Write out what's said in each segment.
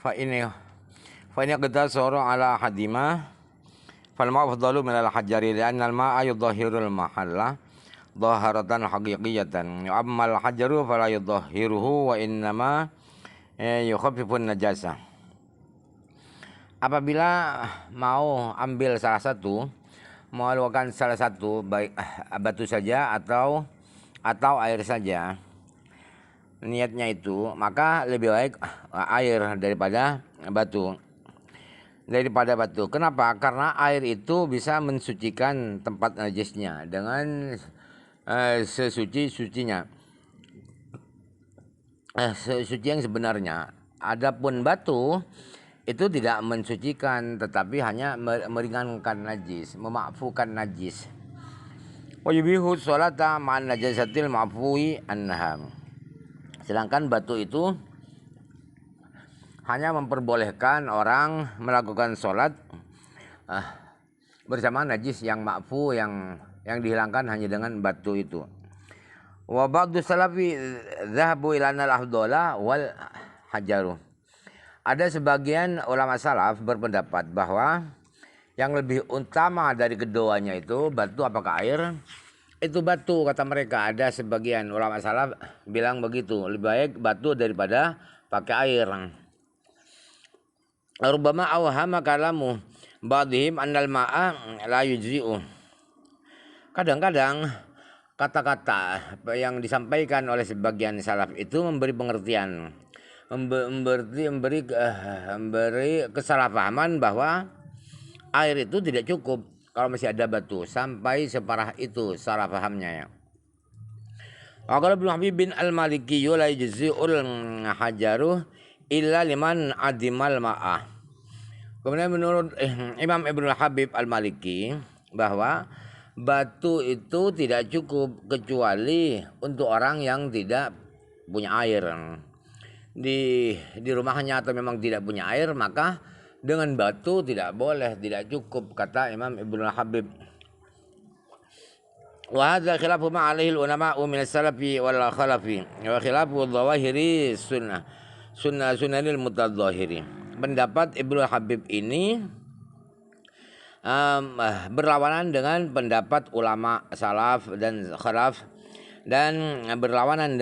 fa ini qad soro ala hadima fal ma'u afdalu min al hajari li'anna al ma'a yudhahirul mahalla dhaharatan haqiqiyatan amma al hajaru fala yudhahiruhu wa innama yukhaffifun najasa. Apabila mau ambil salah satu, mengeluarkan salah satu, baik batu saja atau air saja, niatnya itu, maka lebih baik air daripada batu. Kenapa? Karena air itu bisa mensucikan tempat najisnya dengan sesuci-sucinya, sesuci yang sebenarnya. Adapun batu itu tidak mensucikan, tetapi hanya meringankan najis, memakfukan najis. Wa yubihu sholata ma'an najasatil ma'fuwi anha. Sedangkan batu itu hanya memperbolehkan orang melakukan sholat bersama najis yang ma'fu, yang dihilangkan hanya dengan batu itu. Wa ba'du salafi dhahabu ila anal afdala wal hajaru. Ada sebagian ulama salaf berpendapat bahwa yang lebih utama dari keduanya itu batu apakah air? Itu batu, kata mereka. Ada sebagian ulama salaf bilang begitu, lebih baik batu daripada pakai air. Rubbama awhama kalamu ba'dihim annal ma'a la yujzi'u. Kadang-kadang kata-kata yang disampaikan oleh sebagian salaf itu memberi pengertian, memberi kesalahpahaman bahwa air itu tidak cukup kalau masih ada batu. Sampai separah itu salah pahamnya ya. Qala Ibnu Habib bin Al-Maliki la yujzi'ul hajaru illa liman adimal ma'ah. Kemudian menurut Imam Ibnu Habib Al-Maliki bahwa batu itu tidak cukup kecuali untuk orang yang tidak punya air. Di rumahnya atau memang tidak punya air, maka dengan batu tidak boleh, tidak cukup, kata Imam Ibnu Habib. Wa hadza khilafu ma alaihi ulama min as-salafi wal khalafi wa khilafu dhawahiri sunnanil mutadhahiri. Pendapat Ibnu Habib ini berlawanan dengan pendapat ulama salaf dan khalaf, dan berlawanan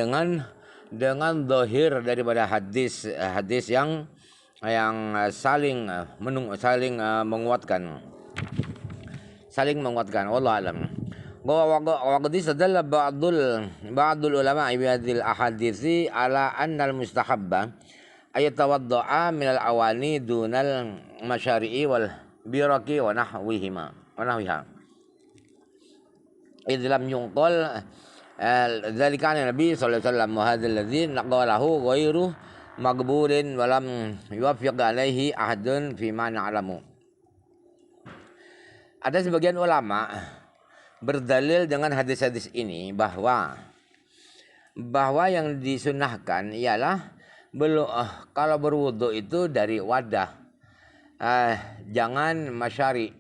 dengan zahir daripada hadis yang saling menguatkan. Wallahu alam. Wa qad istadalla ba'dul ulama bi hadhil ahaditsi ala anna al mustahabba ayatawadda'a min al awani dunal masyari'i wal biraki wa nahwiha. Idh lam yunqal dzalika an Nabi sallallahu alaihi wasallam wa hadzal ladzi naqalahu ghairu maqbulin wa lam yuwaffiq alaihi ahadun fi ma na'lamu. Ada sebagian ulama berdalil dengan hadis-hadis ini bahwa yang disunahkan ialah kalau berwudu itu dari wadah, jangan masyari,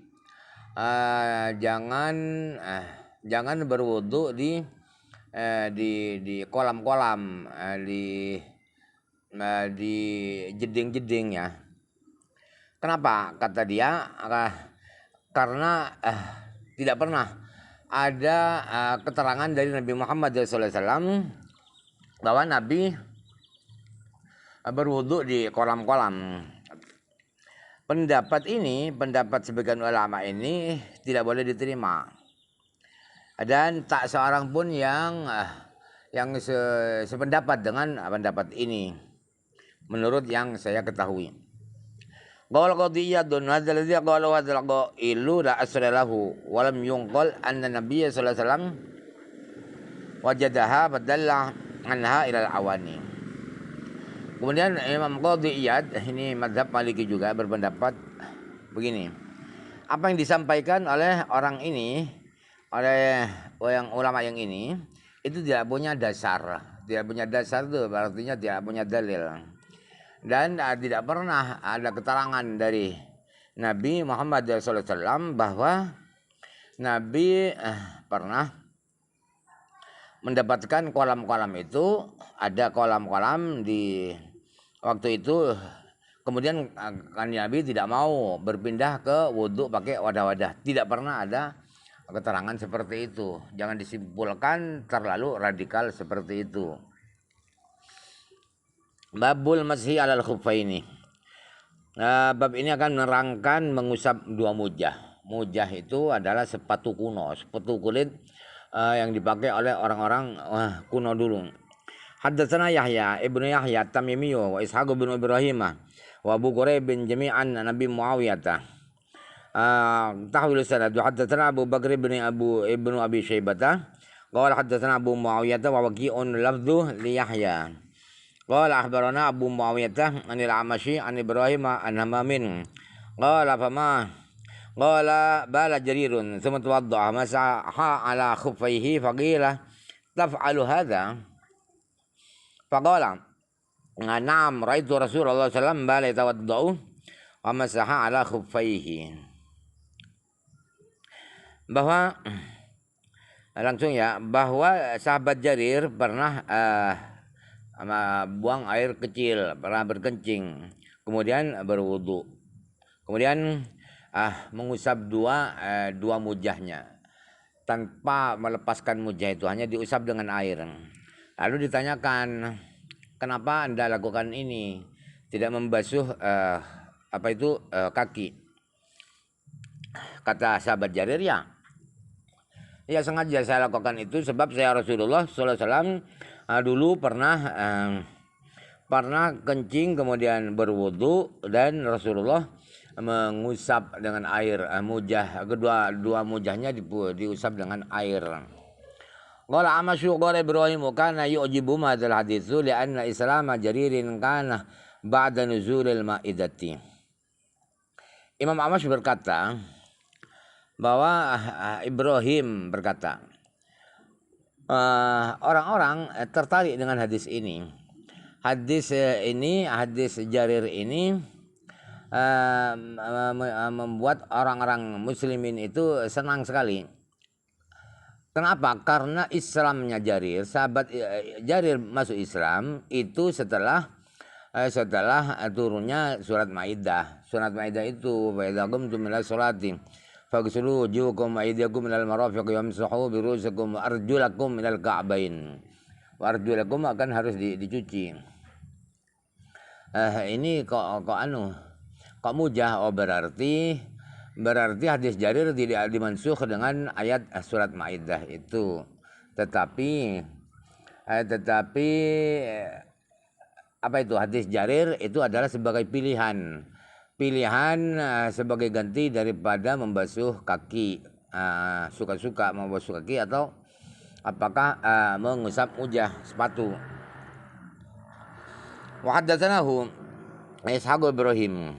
jangan berwudu di kolam-kolam, di jeding-jeding ya. Kenapa? Kata dia, karena tidak pernah ada keterangan dari Nabi Muhammad SAW bahwa Nabi berwudu di kolam-kolam. Pendapat sebagian ulama ini tidak boleh diterima, dan tak seorang pun yang sependapat dengan pendapat ini menurut yang saya ketahui. Qala qadiyatun hadzal ladzi qala wa hadzal qailu la asra lahu wa lam yunqal anna nabiyya sallallahu alaihi wasallam wajadaha badalla anha ila al-awani. Kemudian Imam Qadiyat, ini mazhab Maliki juga, berpendapat begini. Apa yang disampaikan oleh orang ini, oleh yang ulama yang ini, itu tidak punya dasar. Tidak punya dasar itu artinya tidak punya dalil. Dan tidak pernah ada keterangan dari Nabi Muhammad SAW bahwa Nabi pernah mendapatkan kolam-kolam itu. Ada kolam-kolam di waktu itu, Kemudian kan Nabi tidak mau berpindah ke wudhu pakai wadah-wadah. Tidak pernah ada keterangan seperti itu. Jangan disimpulkan terlalu radikal seperti itu. Babul masih alal khuffaini. Bab ini akan menerangkan mengusap dua mujah. Mujah itu adalah sepatu kuno, sepatu kulit yang dipakai oleh orang-orang kuno dulu. Haddatsana Yahya ibnu Yahya Tamimi wa Ishaq bin Ibrahim wa Abu Quraib bin jami'an Nabi Muawiyah. Tahwil sanad haddatsana Abu Bakr bin ibnu Abi Syaibah qala haddatsana Abu Muawiyah wa waqi'un lafdhu li Yahya qala akhbarana Abu Muawiyah anil Amashi an Ibrahim an Hamamin qala fama qala bala jarirun thumma tawadda'a masaha ala khuffaihi faqila taf'alu hadha faqala na'am ra'aitu Rasulullah sallallahu alaihi wasallam bala yatawadda'u wa masaha ala khuffaihi. Bahwa langsung ya, bahwa sahabat Jarir pernah buang air kecil, pernah berkencing, kemudian berwudu, kemudian mengusap dua mujahnya tanpa melepaskan mujah itu, hanya diusap dengan air. Lalu ditanyakan, kenapa Anda lakukan ini, tidak membasuh kaki? Kata sahabat Jarir, ya sengaja saya lakukan itu sebab saya Rasulullah SAW dulu pernah kencing kemudian berwudu dan Rasulullah mengusap dengan air mujah, dua mujahnya diusap dengan air. Qala Amasyu qala Ibrahim kana yu'jibu madzal haditsu li'anna Islam Jaririn kana ba'da nuzulil ma'idati. Imam Amash berkata bahwa Ibrahim berkata, orang-orang tertarik dengan hadis ini. Hadis Jarir ini membuat orang-orang muslimin itu senang sekali. Kenapa? Karena Islamnya Jarir, sahabat Jarir masuk Islam itu setelah turunnya surat Maidah. Surat Maidah itu wa idza qumtum ila sholati faghsilu wujuhakum wa aydiyakum minal marafiq wamsahu bi ru'usikum wa arjulakum minal ka'bain. Wa arjulakum akan harus dicuci. Ini kok mujah? Oh, berarti hadis Jarir tidak dimansukh dengan ayat surat Maidah itu. Tetapi apa itu, hadis Jarir itu adalah sebagai pilihan sebagai ganti daripada membasuh kaki, suka-suka membasuh kaki atau apakah mengusap mujah sepatu. Wa haddatsanahu Ishaq Ibrahim.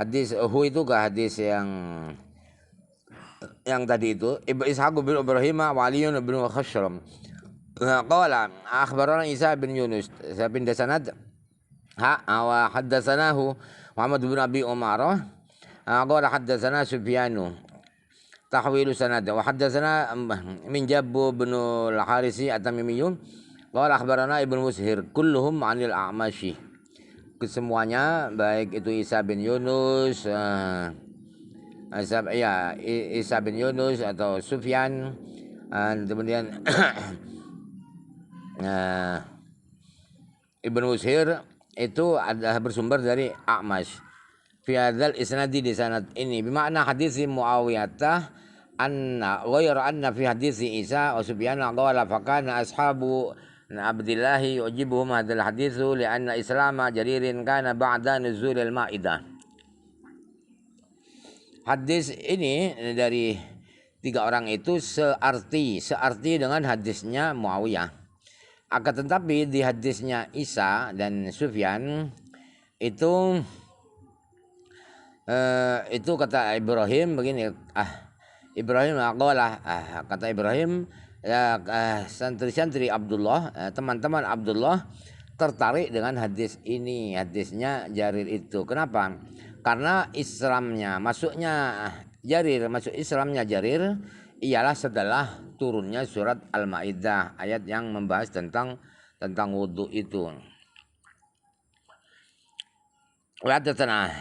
Hadis itu ke hadis yang tadi itu Ishaq bin Ibrahim wa Ali bin Khashram. Qala akhbarana Isa bin Yunus. Saya pindah sanad. Wa haddatsanahu Muhammad bin Abi Umarah. Qala haddatsana Sufyanu. Tahwilu sanad. Wa haddatsana min Jabbu bin al-Harisi at-Tamimi. Qala akhbarana Ibnu Mushir kulluhum 'anil A'mashi. Kesemuanya baik itu Isa bin Yunus, Isa bin Yunus atau Sufyan, kemudian Ibnu Mushir itu adalah bersumber dari A'mash. Fi hadzal isnadi, di sanad ini bermakna hadis Muawiyah anna fi hadis Isa wa Sufyan qala fa kana ashabu Abdillah yujibuhum hadzal haditsu li'anna Islam Jaririn kana ba'da nuzulil Maidah. Hadis ini dari tiga orang itu searti dengan hadisnya Muawiyah. Akan tetapi di hadisnya Isa dan Sufyan itu kata Ibrahim begini, Ibrahim kata Ibrahim, santri-santri Abdullah, teman-teman Abdullah tertarik dengan hadis ini, hadisnya Jarir itu. Kenapa? Karena masuk Islamnya Jarir ialah setelah turunnya surat Al-Maidah, ayat yang membahas tentang wudu itu. وحدثنا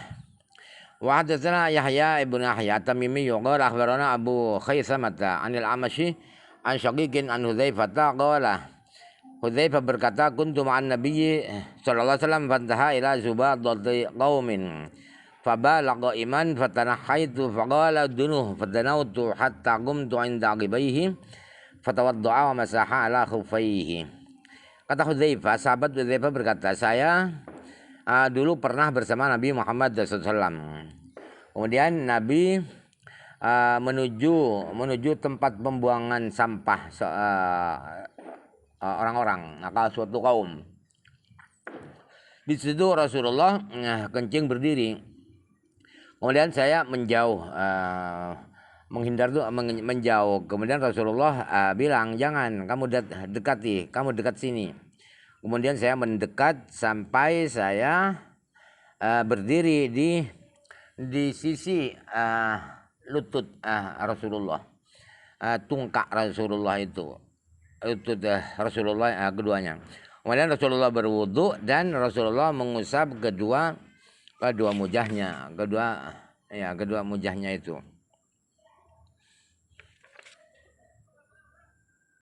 يحيى ابن يحيى التميمي قال أخبرنا أبو خيثمة عن الأعمش عن شقيق عن حذيفة قال حذيفة berkata kuntu ma'an Nabi sallallahu alaihi wasallam fantaha ila zubadati qaumin fabalaqa iman fatanahaitu faqala dunuh fatanautu hatta qumtu inda aqibaihi fatawadda'a wa masaha ala khuffaihi. Kata Hudzaifah, sahabat Hudzaifah berkata, saya dulu pernah bersama Nabi Muhammad SAW. Kemudian Nabi menuju tempat pembuangan sampah orang-orang, maka suatu kaum. Di situ Rasulullah kencing berdiri. Kemudian saya menjauh, menghindar tuh menjauh. Kemudian Rasulullah bilang, jangan kamu dekati, kamu dekat sini. Kemudian saya mendekat sampai saya berdiri di sisi lutut Rasulullah, tungkak Rasulullah itu Rasulullah keduanya. Kemudian Rasulullah berwudu dan Rasulullah mengusap kedua mujahnya, kedua mujahnya itu.